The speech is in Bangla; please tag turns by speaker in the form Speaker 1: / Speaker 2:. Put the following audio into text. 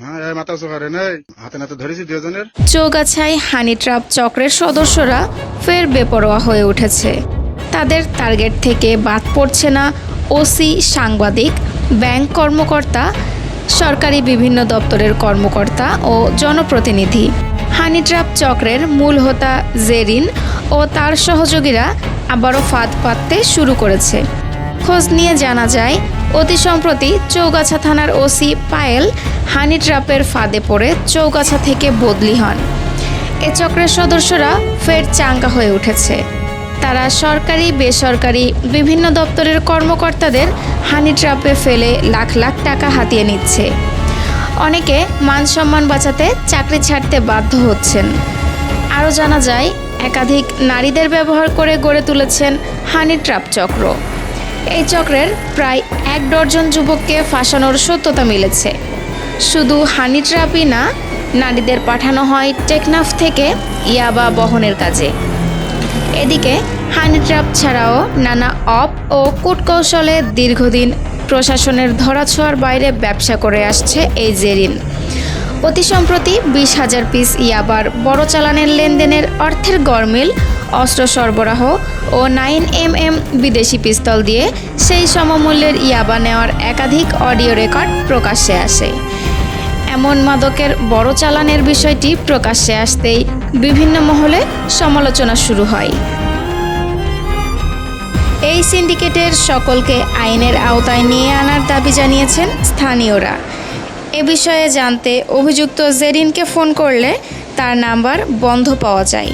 Speaker 1: হ্যাঁ, এই মাথা উঁচু করে নাই, হাতে নাতে ধরেছি দুজনের।
Speaker 2: চৌগাছায় হানি ট্র্যাপ চক্রের সদস্যরা ফের বেপরোয়া হয়ে উঠেছে। তাদের টার্গেট থেকে বাদ পড়ছে না ওসি, সাংবাদিক, ব্যাংক কর্মকর্তা, সরকারি বিভিন্ন দপ্তরের কর্মকর্তা ও জনপ্রতিনিধি। হানি ট্র্যাপ চক্রের মূল হোতা জেরিন ও তার সহযোগীরা আবারও ফাঁদ পাততে শুরু করেছে। খোঁজ নিয়ে জানা যায়, অতি সম্প্রতি চৌগাছা থানার ওসি পায়েল হানি ট্র্যাপের ফাঁদে পড়ে চৌগাছা থেকে বদলি হন। এ চক্রের সদস্যরা ফের চাঙ্গা হয়ে উঠেছে। তারা সরকারি, বেসরকারি বিভিন্ন দপ্তরের কর্মকর্তাদের হানি ট্র্যাপে ফেলে লাখ লাখ টাকা হাতিয়ে নিচ্ছে। অনেকে মান সম্মান বাঁচাতে চাকরি ছাড়তে বাধ্য হচ্ছেন। আরও জানা যায়, একাধিক নারীদের ব্যবহার করে গড়ে তুলেছেন হানি ট্র্যাপ চক্র। এই চক্রের প্রায় 1 ডজন যুবককে ফাঁসানোর সত্যতা মিলেছে। শুধু হানি ট্র্যাপই না, নারীদের পাঠানো হয় টেকনাফ থেকে ইয়াবা বহনের কাজে। এদিকে হানি ট্র্যাপ ছাড়াও নানা ও কূটকৌশলে দীর্ঘদিন প্রশাসনের ধরাছোঁয়ার বাইরে ব্যবসা করে আসছে এই জেরিন। অতি সম্প্রতি 20,000 পিস ইয়াবার বড় চালানের লেনদেনের অর্থের গরমিল, অস্ত্র সরবরাহ ও 9mm বিদেশি পিস্তল দিয়ে সেই সমমূল্যের ইয়াবা নেওয়ার একাধিক অডিও রেকর্ড প্রকাশ্যে আসে। এমন মাদকের বড় চালানের বিষয়টি প্রকাশ্যে আসতেই বিভিন্ন মহলে সমালোচনা শুরু হয়। এই সিন্ডিকেটের সকলকে আইনের আওতায় নিয়ে আনার দাবি জানিয়েছেন স্থানীয়রা। এ বিষয়ে জানতে অভিযুক্ত জেরিনকে ফোন করলে তার নাম্বার বন্ধ পাওয়া যায়।